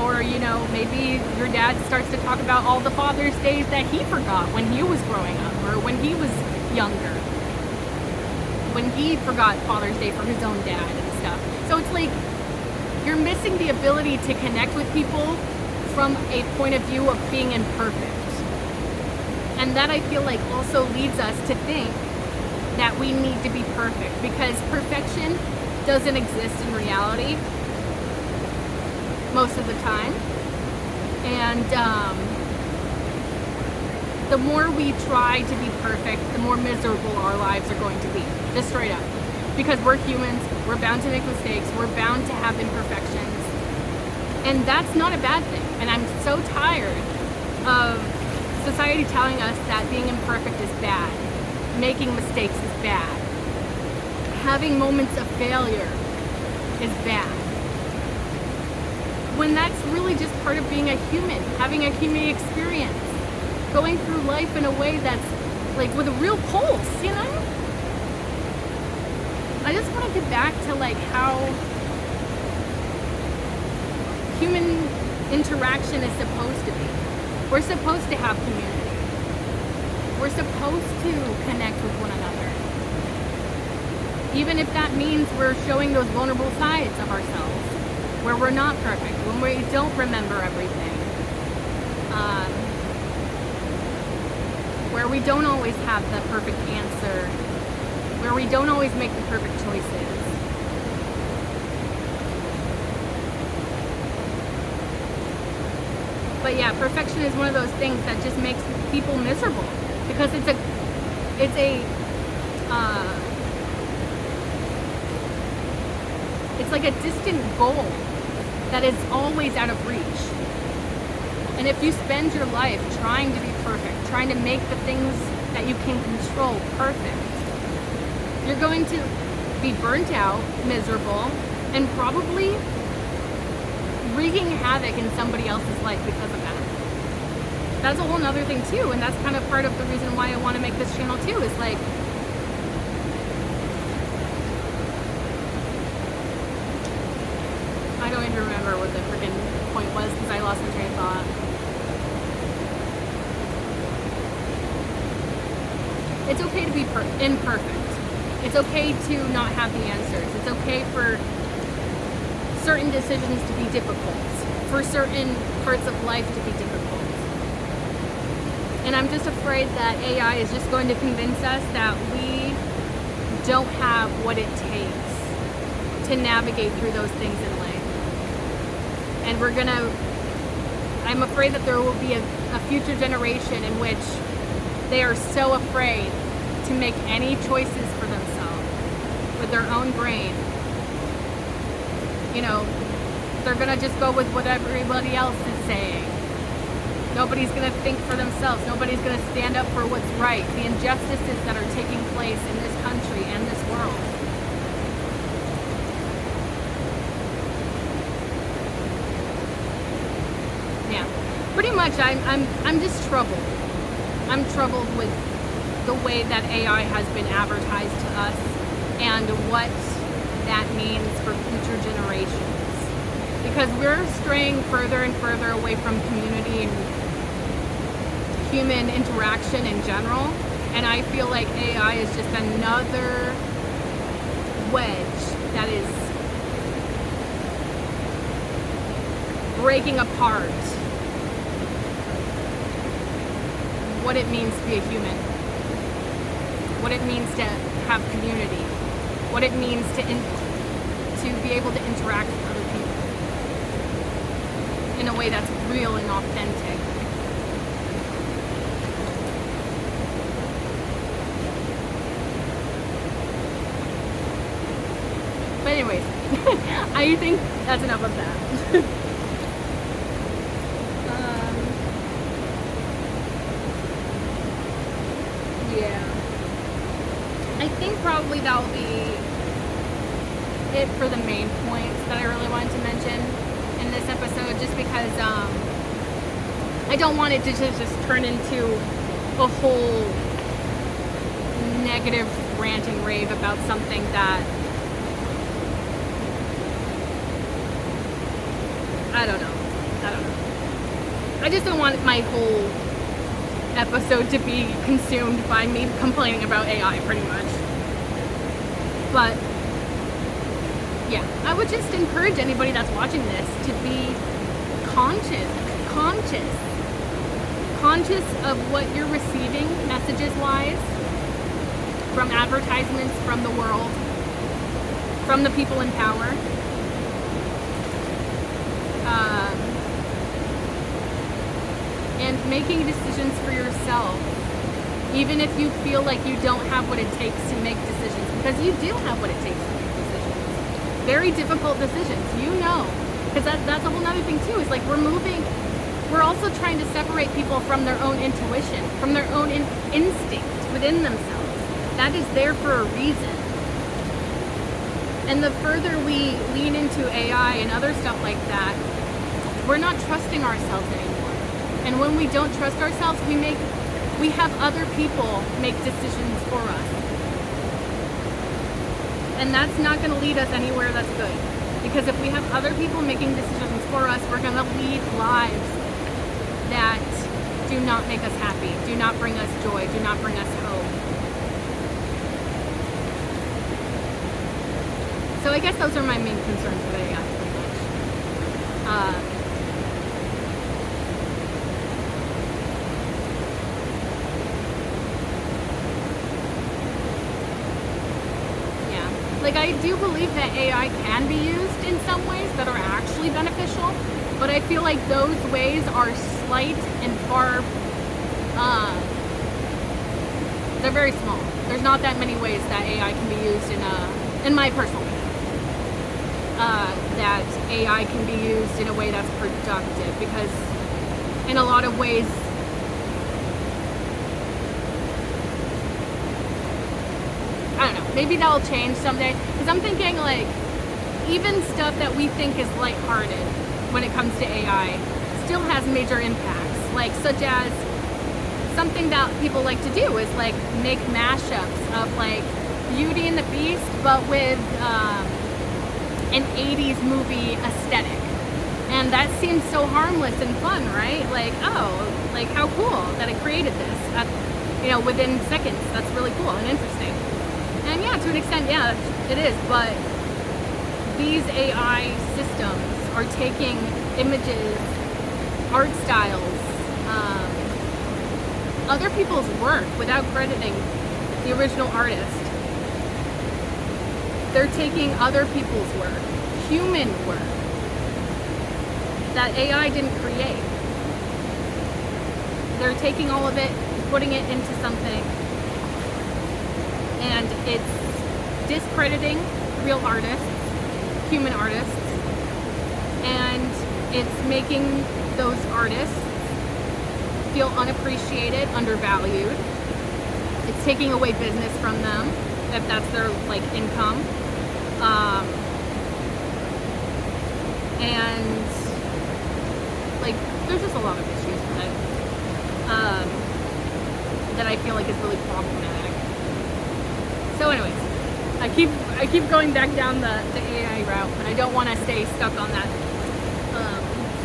Or, maybe your dad starts to talk about all the Father's Days that he forgot when he was growing up or when he was younger. When he forgot Father's Day for his own dad and stuff. So it's like you're missing the ability to connect with people from a point of view of being imperfect. And that, I feel like, also leads us to think that we need to be perfect, because perfection doesn't exist in reality most of the time. And the more we try to be perfect, the more miserable our lives are going to be, just straight up. Because we're humans, we're bound to make mistakes, we're bound to have imperfections. And that's not a bad thing. And I'm so tired of society telling us that being imperfect is bad, making mistakes is bad, having moments of failure is bad, when that's really just part of being a human, having a human experience, going through life in a way that's like with a real pulse, I just want to get back to how human interaction is supposed to be. We're supposed to have community. We're supposed to connect with one another. Even if that means we're showing those vulnerable sides of ourselves, where we're not perfect, when we don't remember everything, where we don't always have the perfect answer, where we don't always make the perfect choices. But yeah, perfection is one of those things that just makes people miserable, because it's like a distant goal that is always out of reach. And if you spend your life trying to be perfect, trying to make the things that you can control perfect, you're going to be burnt out, miserable, and probably wreaking havoc in somebody else's life because of that. That's a whole nother thing too, and that's kind of part of the reason why I want to make this channel too, is I don't even remember what the freaking point was because I lost my train of thought. It's okay to be imperfect. It's okay to not have the answers. It's okay for certain decisions to be difficult, for certain parts of life to be difficult. And I'm just afraid that AI is just going to convince us that we don't have what it takes to navigate through those things in life. And I'm afraid that there will be a future generation in which they are so afraid to make any choices for themselves with their own brain. They're going to just go with what everybody else is saying. Nobody's going to think for themselves. Nobody's going to stand up for what's right. The injustices that are taking place in this country and this world. Yeah. Pretty much I'm just troubled. I'm troubled with the way that AI has been advertised to us and what that means for future generations. Because we're straying further and further away from community and human interaction in general. And I feel like AI is just another wedge that is breaking apart what it means to be a human, what it means to have community, what it means to be able to interact with other people in a way that's real and authentic. But anyways, I think that's enough of that. Yeah. I think probably that'll be it for the main points that I really wanted to mention in this episode, just because I don't want it to just turn into a whole negative rant and rave about something that I don't know. I just don't want my whole episode to be consumed by me complaining about AI, pretty much. But yeah, I would just encourage anybody that's watching this to be conscious of what you're receiving messages-wise from advertisements, from the world, from the people in power. And making decisions for yourself, even if you feel like you don't have what it takes to make decisions, because you do have what it takes to make decisions. Very difficult decisions, because that's a whole other thing too, is like we're also trying to separate people from their own intuition, from their own instinct within themselves. That is there for a reason. And the further we lean into AI and other stuff like that, we're not trusting ourselves anymore. And when we don't trust ourselves, we have other people make decisions for us. And that's not going to lead us anywhere that's good. Because if we have other people making decisions for us, we're going to lead lives that do not make us happy, do not bring us joy, do not bring us hope. So I guess those are my main concerns with AI, pretty much. Like, I do believe that AI can be used in some ways that are actually beneficial, but I feel like those ways are slight and far, they're very small. There's not that many ways that AI can be used in my personal opinion, that AI can be used in a way that's productive, because in a lot of ways, I don't know, maybe that'll change someday, because I'm thinking, like, even stuff that we think is lighthearted when it comes to AI still has major impacts, like, such as something that people like to do is, like, make mashups of, like, Beauty and the Beast, but with an 80s movie aesthetic. And that seems so harmless and fun, right? Like, oh, like, how cool that it created this, within seconds. That's really cool and interesting. And yeah, to an extent, yeah, it is, but these AI systems are taking images, art styles, other people's work without crediting the original artist. They're taking other people's work, human work, that AI didn't create. They're taking all of it, putting it into something, and it's discrediting real artists, human artists, and it's making those artists feel unappreciated, undervalued. It's taking away business from them, if that's their, like, income. And, like, there's just a lot of issues with it that I feel like is really problematic. So anyways, I keep going back down the AI route, but I don't want to stay stuck on that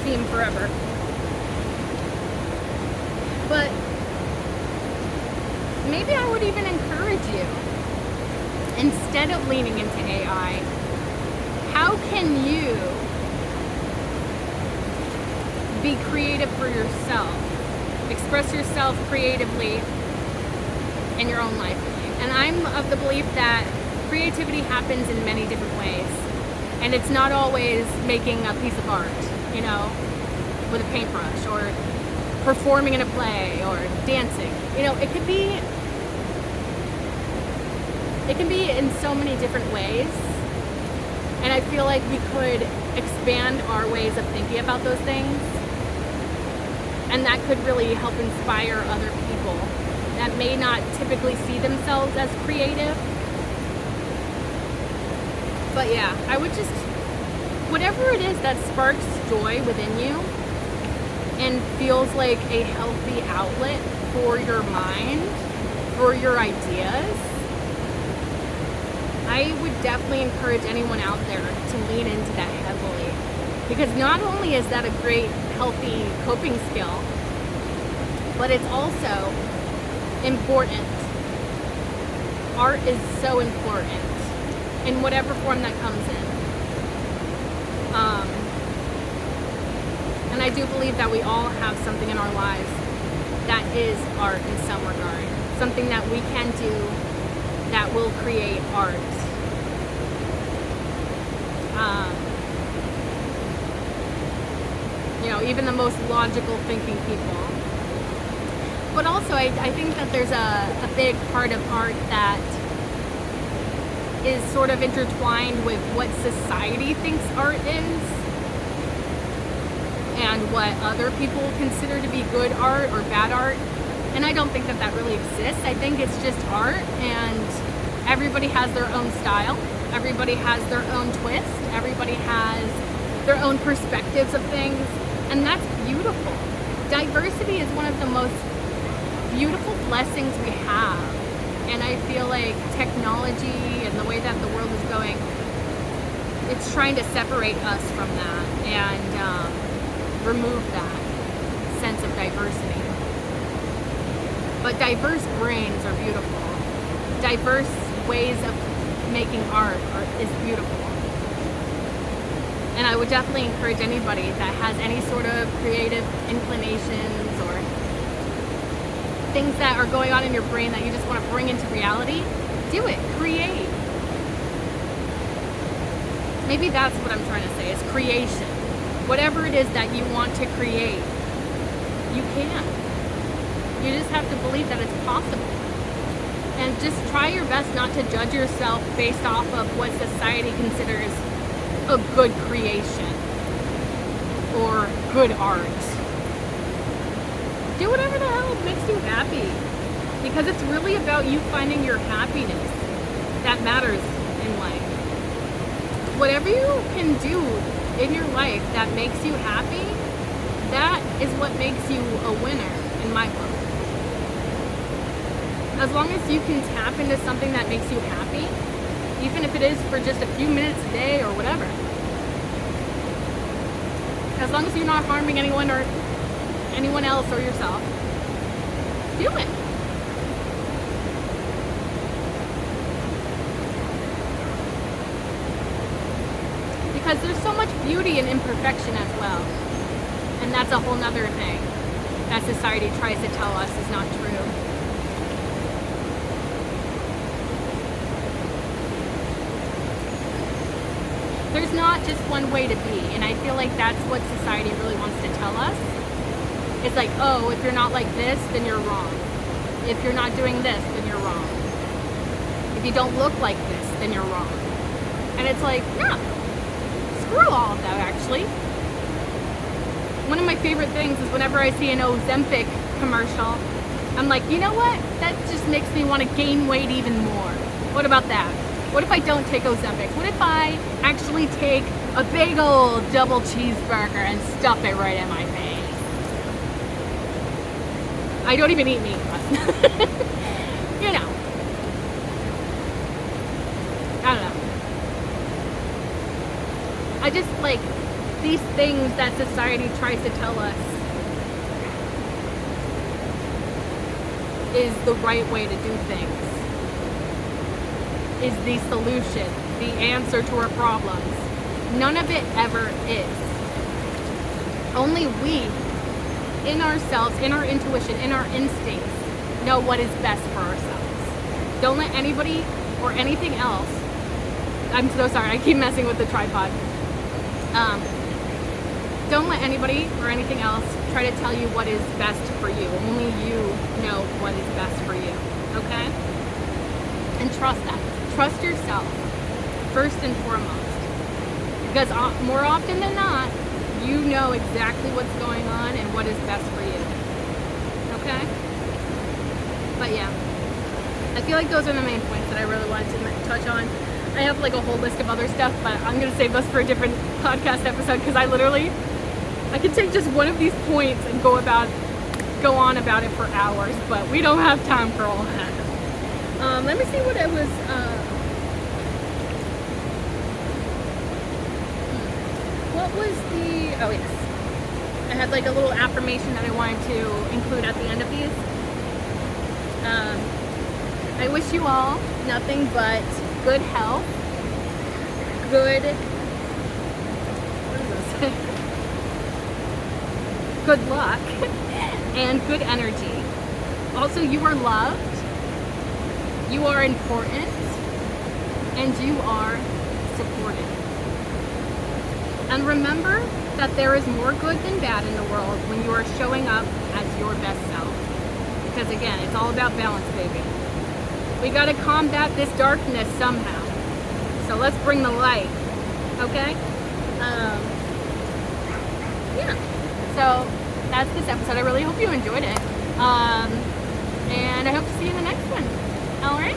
theme forever. But maybe I would even encourage you, instead of leaning into AI, how can you be creative for yourself. Express yourself creatively in your own life. And I'm of the belief that creativity happens in many different ways. And it's not always making a piece of art, you know, with a paintbrush, or performing in a play, or dancing. You know, it can be in so many different ways. And I feel like we could expand our ways of thinking about those things. And that could really help inspire other people that may not typically see themselves as creative. But yeah, I would just, whatever it is that sparks joy within you and feels like a healthy outlet for your mind, for your ideas, I would definitely encourage anyone out there to lean into that heavily. Because not only is that a great, healthy coping skill, but it's also important. Art is so important in whatever form that comes in. And I do believe that we all have something in our lives that is art in some regard. Something that we can do that will create art. You know, even the most logical thinking people. But also, I think that there's a big part of art that is sort of intertwined with what society thinks art is and what other people consider to be good art or bad art. And I don't think that that really exists. I think it's just art, and everybody has their own style. Everybody has their own twist. Everybody has their own perspectives of things. And that's beautiful. Diversity is one of the most beautiful blessings we have. And I feel like technology and the way that the world is going, it's trying to separate us from that and remove that sense of diversity. But diverse brains are beautiful. Diverse ways of making art is beautiful. And I would definitely encourage anybody that has any sort of creative inclinations or things that are going on in your brain that you just want to bring into reality, do it. Create. Maybe that's what I'm trying to say, is creation. Whatever it is that you want to create, you can. You just have to believe that it's possible. And just try your best not to judge yourself based off of what society considers a good creation or good art. Do whatever the hell makes you happy, because it's really about you finding your happiness that matters in life. Whatever you can do in your life that makes you happy, that is what makes you a winner in my book. As long as you can tap into something that makes you happy, even if it is for just a few minutes a day or whatever. As long as you're not harming anyone or anyone else or yourself, do it. Because there's so much beauty in imperfection as well. And that's a whole nother thing that society tries to tell us is not true. There's not just one way to be, and I feel like that's what society really wants to tell us. It's like, oh, if you're not like this, then you're wrong. If you're not doing this, then you're wrong. If you don't look like this, then you're wrong. And it's like, no, screw all of that, actually. One of my favorite things is whenever I see an Ozempic commercial, I'm like, you know what? That just makes me want to gain weight even more. What about that? What if I don't take Ozempic? What if I actually take a big old double cheeseburger and stuff it right in my face? I don't even eat meat, but you know. I don't know. I just like these things that society tries to tell us is the right way to do things. Is the solution, the answer to our problems. None of it ever is. Only we, in ourselves, in our intuition, in our instincts, know what is best for ourselves. Don't let anybody or anything else, I'm so sorry, I keep messing with the tripod. Don't let anybody or anything else try to tell you what is best for you. Only you know what is best for you, okay? And trust that. Trust yourself, first and foremost. Because more often than not, you know exactly what's going on and what is best for you, okay? But yeah, I feel like those are the main points that I really wanted to touch on. I have like a whole list of other stuff, but I'm going to save those for a different podcast episode because I could take just one of these points and go on about it for hours, but we don't have time for all that. Let me see what I was, what was the, oh yes, I had like a little affirmation that I wanted to include at the end of these. I wish you all nothing but good health, good, what is this? Good luck, and good energy. Also, you are loved, you are important, and you are supported. And remember that there is more good than bad in the world when you are showing up as your best self. Because again, it's all about balance, baby. We gotta combat this darkness somehow. So let's bring the light, okay? Yeah. So that's this episode. I really hope you enjoyed it. And I hope to see you in the next one. All right?